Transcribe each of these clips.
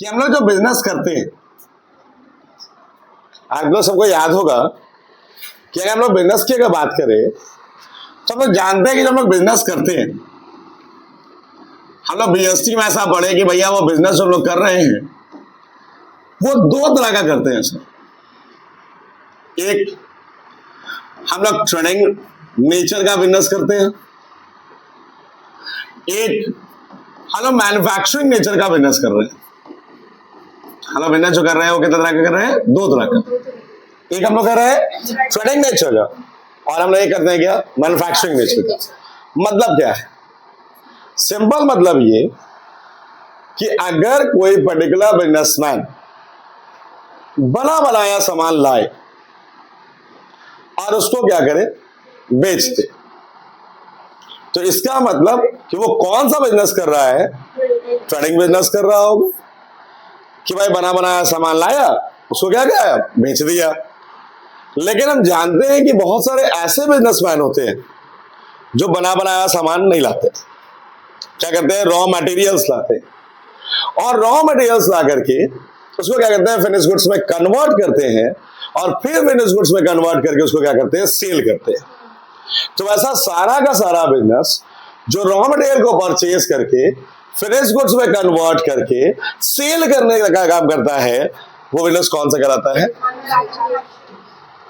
कि हम लोग जो बिजनेस करते हैं, आप लोग सबको याद होगा कि अगर हम लोग बिजनेस की अगर बात करें तो हम लोग जानते हैं कि जब हम लोग बिजनेस करते हैं, हम लोग बीएसटी में ऐसा पढ़े कि भैया वो बिजनेस जो हम लोग कर रहे हैं वो दो तरह का करते हैं सर। एक, हम लोग ट्रेडिंग नेचर का बिजनेस करते हैं। एक, हम लोग मैन्युफैक्चरिंग नेचर का बिजनेस कर रहे हैं। हम लोग बिजनेस जो कर रहे हैं वो कितने तरह का कर रहे हैं? दो तरह का। एक हम लोग कर रहे हैं ट्रेडिंग नेचर का, और हम लोग ये करते हैं क्या? मैन्युफैक्चरिंग नेचर का। मतलब क्या है? सिंपल मतलब ये कि अगर कोई पर्टिकुलर बिजनेसमैन बना बनाया सामान लाए और उसको क्या करे? बेच दे, तो इसका मतलब कि वो कौन सा बिजनेस कर रहा है? ट्रेडिंग बिजनेस कर रहा होगा कि भाई बना बनाया सामान लाया, उसको क्या किया? बेच दिया। लेकिन हम जानते हैं कि बहुत सारे ऐसे बिजनेसमैन होते हैं जो बना बनाया सामान नहीं लाते। क्या करते हैं? रॉ मटेरियल्स लाते हैं, और रॉ मटेरियल्स ला करके उसको क्या करते हैं? फिनिश गुड्स में कन्वर्ट करते हैं, और फिर फिनिश गुड्स में कन्वर्ट करके उसको क्या करते हैं? सेल करते हैं। तो वैसा सारा का सारा बिजनेस जो रॉ मटेरियल को परचेज करके फिनिश गुड्स में कन्वर्ट करके सेल करने का काम करता है, वो बिजनेस कौन सा कहलाता है?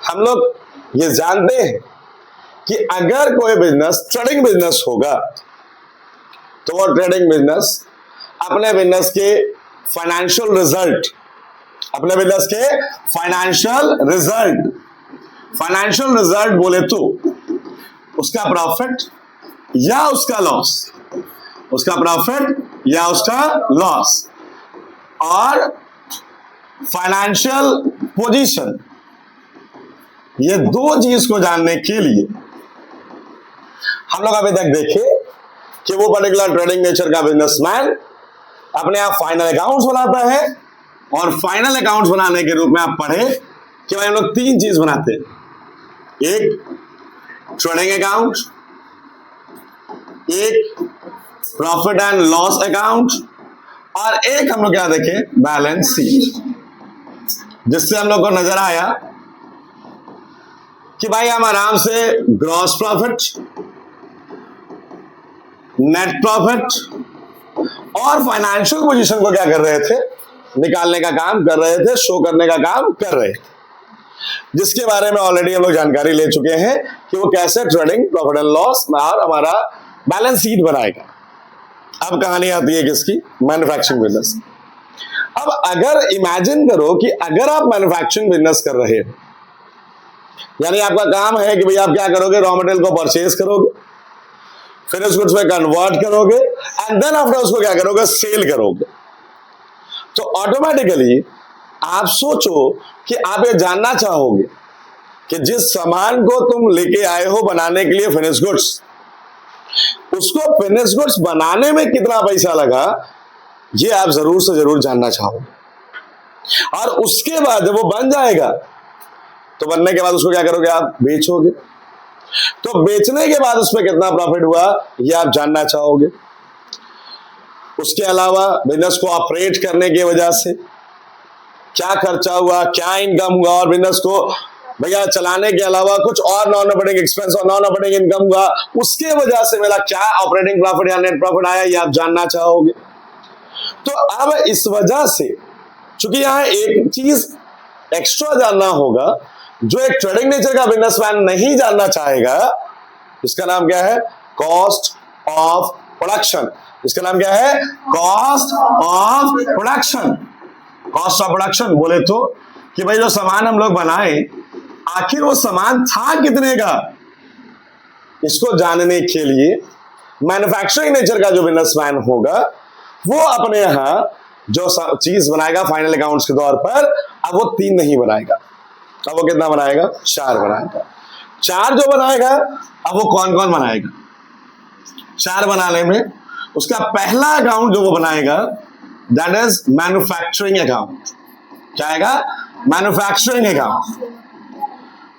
हम लोग ये जानते हैं कि अगर कोई बिजनेस ट्रेडिंग बिजनेस होगा तो वो ट्रेडिंग बिजनेस अपने बिजनेस के फाइनेंशियल रिजल्ट, अपने बिजनेस के फाइनेंशियल रिजल्ट बोले तो उसका प्रॉफिट या उसका लॉस, उसका प्रॉफिट या उसका लॉस, और फाइनेंशियल पोजीशन, ये दो चीज को जानने के लिए हम लोग अभी तक देखे कि वो पर्टिकुलर ट्रेडिंग नेचर का बिजनेसमैन अपने आप फाइनल अकाउंट्स बनाता है, और फाइनल अकाउंट्स बनाने के रूप में आप पढ़े कि भाई हम लोग तीन चीज बनाते हैं। एक ट्रेडिंग अकाउंट, एक प्रॉफिट एंड लॉस अकाउंट, और एक हम लोग क्या देखे? Balance sheet. जिससे हम लोग को नजर आया कि भाई हम आराम से ग्रॉस प्रॉफिट, नेट प्रॉफिट और फाइनेंशियल पोजीशन को क्या कर रहे थे? निकालने का काम कर रहे थे, शो करने का काम कर रहे थे, जिसके बारे में ऑलरेडी हम लोग जानकारी ले चुके हैं कि वो कैसे ट्रेडिंग प्रॉफिट एंड लॉस और हमारा बैलेंस शीट बनाएगा। अब कहानी आती है किसकी? Manufacturing business. अब अगर इमेजिन करो कि अगर आप मैन्युफैक्चरिंग बिजनेस कर रहे हो, यानी आपका काम है कि भाई आप क्या करोगे? रॉ मटेरियल को परचेज करोगे, फिनिश गुड्स में कन्वर्ट करोगे, एंड देन आफ्टर उसको क्या करोगे? सेल करोगे। तो ऑटोमेटिकली आप सोचो कि आप ये जानना चाहोगे कि जिस सामान को तुम लेके आए हो बनाने के लिए फिनिश गुड्स, उसको फिनिश गुड्स बनाने में कितना पैसा लगा, ये आप जरूर से जरूर जानना चाहोगे। और उसके बाद जब वो बन जाएगा तो बनने के बाद उसको क्या करोगे? आप बेचोगे। तो बेचने के बाद उसमें कितना प्रॉफिट हुआ, ये आप जानना चाहोगे। उसके अलावा बिजनेस को ऑपरेट करने की वजह से क्या खर्चा हुआ, क्या इनकम हुआ, और बिजनेस को भैया चलाने के अलावा कुछ और नॉन ऑपरेटिंग एक्सपेंस और नॉन ऑपरेटिंग इनकम हुआ, उसके वजह से मेरा क्या ऑपरेटिंग प्रॉफिट या नेट प्रॉफिट आया, ये आप जानना चाहोगे। तो अब इस वजह से चूंकि यहां एक चीज एक्स्ट्रा जानना होगा जो एक ट्रेडिंग नेचर का बिजनेसमैन नहीं जानना चाहेगा, इसका नाम क्या है? Cost of production. इसका नाम क्या है? Cost of production. Cost of production बोले तो कि भाई जो सामान हम लोग बनाए, आखिर वो सामान था कितने का, इसको जानने के लिए मैन्युफैक्चरिंग नेचर का जो बिजनेसमैन होगा वो अपने यहां जो चीज बनाएगा फाइनल अकाउंट्स के तौर पर, अब वो 3 नहीं बनाएगा, अब वो कितना बनाएगा? 4 बनाएगा। 4 जो बनाएगा, अब वो कौन कौन बनाएगा? 4 बनाने में उसका पहला अकाउंट जो वो बनाएगा, दैट इज मैन्युफैक्चरिंग अकाउंट। क्या आएगा? Manufacturing account.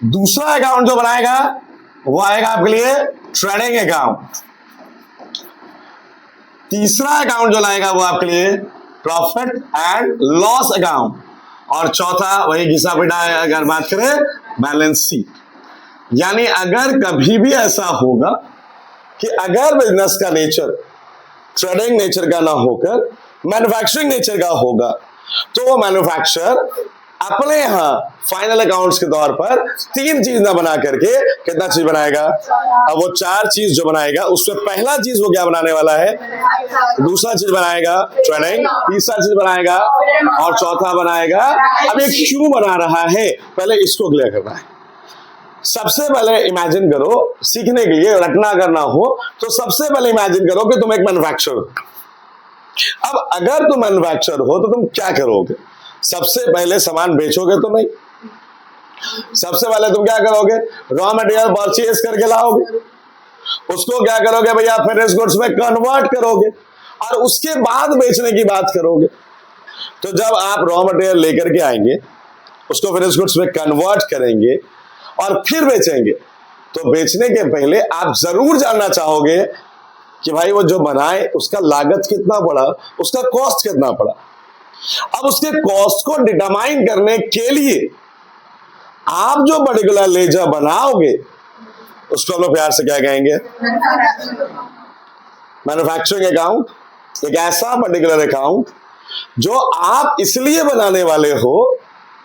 दूसरा अकाउंट जो बनाएगा वो आएगा आपके लिए ट्रेडिंग अकाउंट। तीसरा अकाउंट जो लाएगा वो आपके लिए प्रॉफिट एंड लॉस अकाउंट, और चौथा वही घिसा पिटा अगर बात करें बैलेंस शीट। यानी अगर कभी भी ऐसा होगा कि अगर बिजनेस का नेचर ट्रेडिंग नेचर का ना होकर मैन्युफैक्चरिंग नेचर का होगा, तो वो मैन्युफैक्चरर अपने यहां फाइनल अकाउंट्स के तौर पर 3 चीज ना बना करके कितना चीज बनाएगा? अब वो 4 चीज जो बनाएगा उसमें पहला चीज वो क्या बनाने वाला है? दूसरा चीज बनाएगा ट्रेडिंग, तीसरा चीज बनाएगा और चौथा बनाएगा। अब ये क्यों बना रहा है, पहले इसको क्लियर करना है। सबसे पहले इमेजिन करो, सीखने के लिए रटना करना हो तो सबसे पहले इमेजिन करो कि तुम एक मैन्युफैक्चरर हो। अब अगर तुम मैन्युफैक्चरर हो तो तुम क्या करोगे? सबसे पहले सामान बेचोगे तो नहीं, सबसे पहले तुम क्या करोगे? रॉ मटेरियल परचेज करके लाओगे, उसको क्या करोगे भैया? फिनिश गुड्स में कन्वर्ट करोगे और उसके बाद बेचने की बात करोगे। तो जब आप रॉ मटेरियल लेकर के आएंगे, उसको फिनिश गुड्स में कन्वर्ट करेंगे और फिर बेचेंगे, तो बेचने के पहले आप जरूर जानना चाहोगे कि भाई वो जो बनाए उसका लागत कितना पड़ा, उसका कॉस्ट कितना पड़ा। अब उसके कॉस्ट को डिटरमाइन करने के लिए आप जो पर्टिकुलर लेजर बनाओगे उसको हम लोग प्यार से क्या कहेंगे? Manufacturing account. एक ऐसा पर्टिकुलर अकाउंट जो आप इसलिए बनाने वाले हो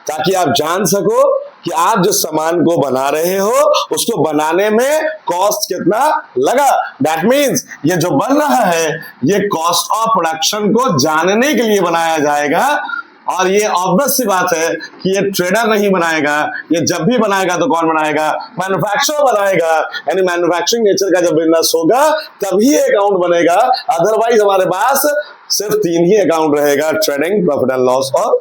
ताकि आप जान सको कि आप जिस सामान को बना रहे हो उसको बनाने में कॉस्ट कितना लगा। दैट मीन्स ये जो बन रहा है ये कॉस्ट ऑफ प्रोडक्शन को जानने के लिए बनाया जाएगा। और ये ऑब्वियस सी बात है कि ये ट्रेडर नहीं बनाएगा, ये जब भी बनाएगा तो कौन बनाएगा? मैन्युफैक्चरर बनाएगा। यानी मैन्युफैक्चरिंग नेचर का जब बिजनेस होगा तभी अकाउंट बनेगा, अदरवाइज हमारे पास सिर्फ 3 ही अकाउंट रहेगा, ट्रेडिंग, प्रॉफिट एंड लॉस और